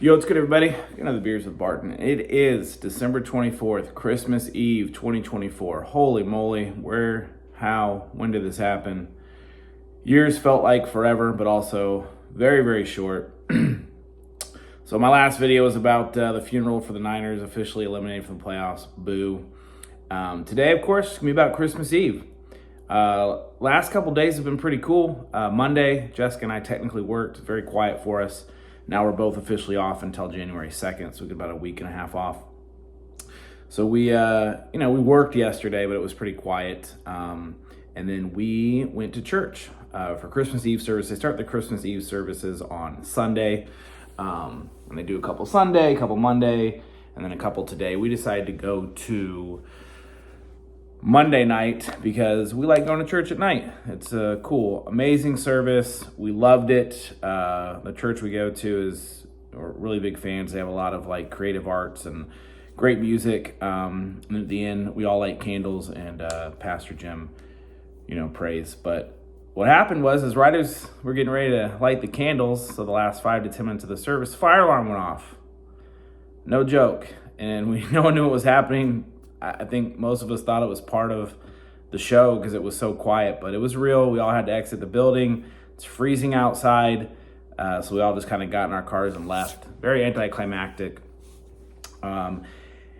Yo, what's good, everybody? Another Beers with Barton. It is December 24th, Christmas Eve, 2024. Holy moly, where, how, when did this happen? Years felt like forever, but also very, very short. So my last video was about the funeral for the Niners, officially eliminated from the playoffs. Boo. Today, of course, it's going to be about Christmas Eve. Last couple days have been pretty cool. Monday, Jessica and I technically worked. Very quiet for us. Now we're both officially off until January 2nd, so we get about a week and a half off. So we worked yesterday, but it was pretty quiet. And then we went to church for Christmas Eve service. They start the Christmas Eve services on Sunday. And they do a couple Sunday, a couple Monday, and then a couple today. We decided to go to Monday night because we like going to church at night. It's a cool, amazing service. We loved it. The church we go to we're really big fans. They have a lot of like creative arts and great music. And at the end, we all light candles and Pastor Jim, prays. But what happened was right as we're getting ready to light the candles, so the last 5 to 10 minutes of the service, fire alarm went off. No joke. And no one knew what was happening. I think most of us thought it was part of the show because it was so quiet, but it was real. We all had to exit the building. It's freezing outside, so we all just kind of got in our cars and left. Very anticlimactic. And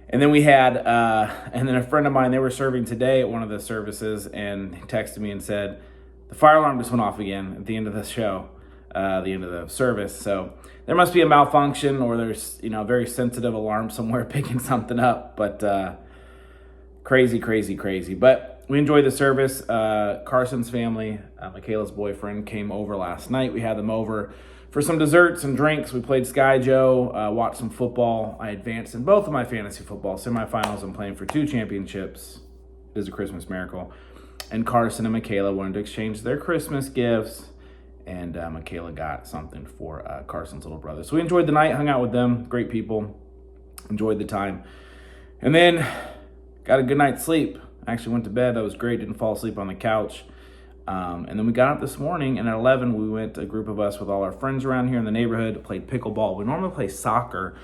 then we had, and then a friend of mine, they were serving today at one of the services, and he texted me and said, the fire alarm just went off again at the end of the show, the end of the service. So there must be a malfunction, or there's, a very sensitive alarm somewhere picking something up, but crazy. But we enjoyed the service. Carson's family, Michaela's boyfriend, came over last night. We had them over for some desserts and drinks. We played Sky Joe, watched some football. I advanced in both of my fantasy football semifinals. I'm playing for 2 championships. It is a Christmas miracle. And Carson and Michaela wanted to exchange their Christmas gifts. And Michaela got something for Carson's little brother. So we enjoyed the night, hung out with them. Great people. Enjoyed the time. And then got a good night's sleep. I actually went to bed. That was great. Didn't fall asleep on the couch. And then we got up this morning, and at 11, we went, a group of us with all our friends around here in the neighborhood, played pickleball. We normally play soccer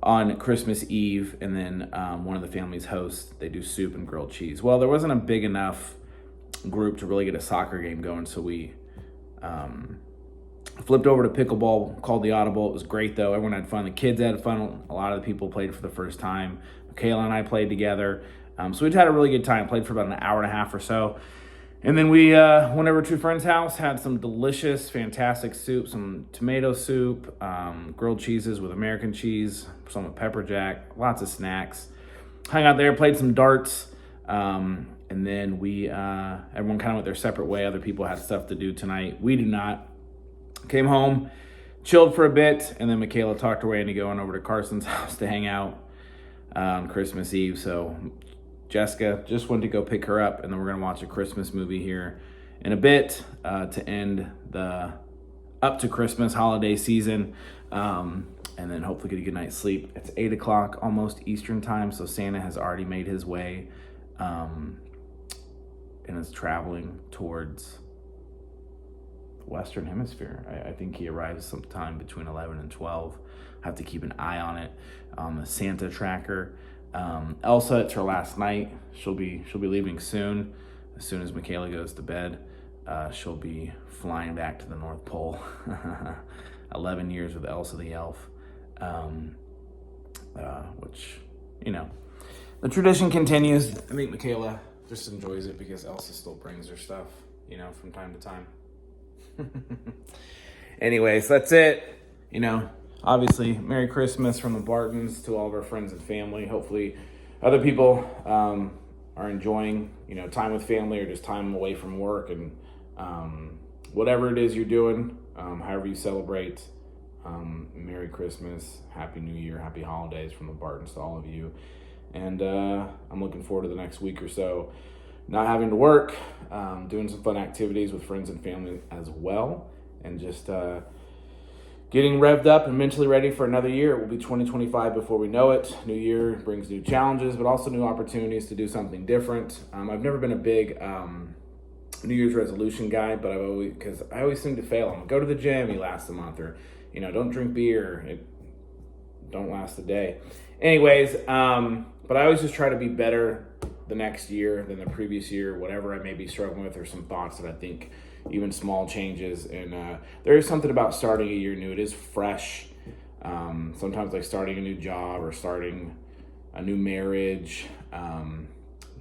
on Christmas Eve, and then one of the families hosts. They do soup and grilled cheese. Well, there wasn't a big enough group to really get a soccer game going, so we flipped over to pickleball, called the audible. It was great, though. Everyone had fun. The kids had fun. A lot of the people played for the first time. Michaela and I played together. So we just had a really good time. Played for about an hour and a half or so. And then we went over to a friend's house, had some delicious, fantastic soup, some tomato soup, grilled cheeses with American cheese, some with pepper jack, lots of snacks. Hung out there, played some darts. And then everyone kind of went their separate way. Other people had stuff to do tonight. We did not. Came home, chilled for a bit, and then Michaela talked her way into going over to Carson's house to hang out on Christmas Eve. So Jessica just went to go pick her up, and then we're going to watch a Christmas movie here in a bit to end the up to Christmas holiday season, and then hopefully get a good night's sleep. It's 8 o'clock almost Eastern time, so Santa has already made his way and is traveling towards the Western Hemisphere. I think he arrives sometime between 11 and 12. I have to keep an eye on it on the Santa tracker. Elsa, it's her last night. She'll be leaving soon. As soon as Michaela goes to bed, she'll be flying back to the North Pole. 11 years with Elsa the elf, which, the tradition continues. I think Michaela just enjoys it because Elsa still brings her stuff, from time to time. Anyways, that's it. Obviously, Merry Christmas from the Bartons to all of our friends and family. Hopefully, other people are enjoying, time with family or just time away from work. And whatever it is you're doing, however you celebrate, Merry Christmas, Happy New Year, Happy Holidays from the Bartons to all of you. And I'm looking forward to the next week or so not having to work, doing some fun activities with friends and family as well, and just getting revved up and mentally ready for another year. It will be 2025 before we know it. New year brings new challenges, but also new opportunities to do something different. I've never been a big New Year's resolution guy, but I always seem to fail. I'm go to the gym, he lasts a month, or don't drink beer. don't last a day. Anyways, but I always just try to be better the next year than the previous year, whatever I may be struggling with, or some thoughts that I think, even small changes. And there is something about starting a year new. It is fresh. Sometimes like starting a new job or starting a new marriage,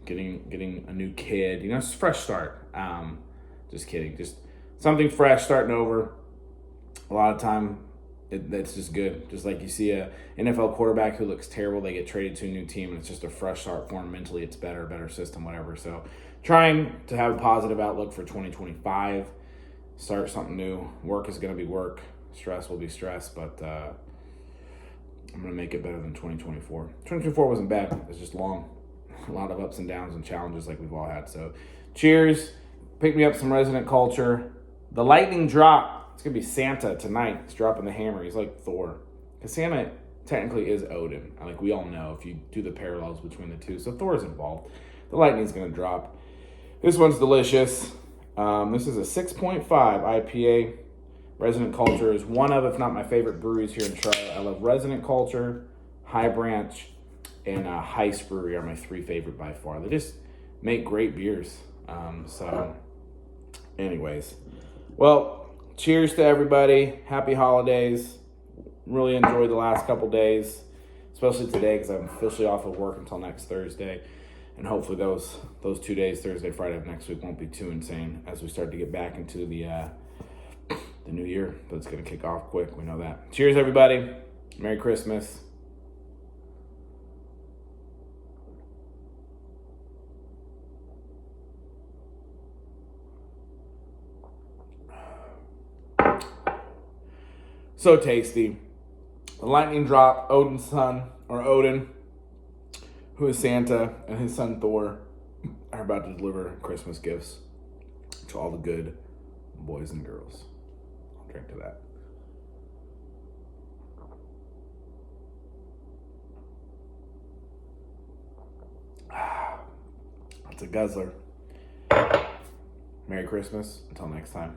getting a new kid, it's a fresh start. Just kidding. Just something fresh, starting over. A lot of time, that's just good. Just like you see a NFL quarterback who looks terrible, they get traded to a new team, and it's just a fresh start for them. Mentally, it's better system, whatever. So trying to have a positive outlook for 2025, start something new. Work is going to be work. Stress will be stress, but I'm going to make it better than 2024. 2024 wasn't bad. It was just long. A lot of ups and downs and challenges like we've all had. So cheers. Pick me up some resident culture. The lightning drop. It's going to be Santa tonight. He's dropping the hammer. He's like Thor. Because Santa technically is Odin. Like we all know if you do the parallels between the two. So Thor's involved. The lightning's going to drop. This one's delicious. This is a 6.5 IPA. Resident Culture is one of, if not my favorite breweries here in Charlotte. I love Resident Culture, High Branch, and Heist Brewery are my three favorite by far. They just make great beers. So anyways, well, cheers to everybody. Happy holidays. Really enjoyed the last couple days, especially today because I'm officially off of work until next Thursday. And hopefully those 2 days, Thursday, Friday of next week, won't be too insane as we start to get back into the new year. But it's going to kick off quick. We know that. Cheers, everybody. Merry Christmas. So tasty. The lightning drop, Odin's son, or Odin, who is Santa, and his son Thor are about to deliver Christmas gifts to all the good boys and girls. I'll drink to that. That's a guzzler. Merry Christmas. Until next time.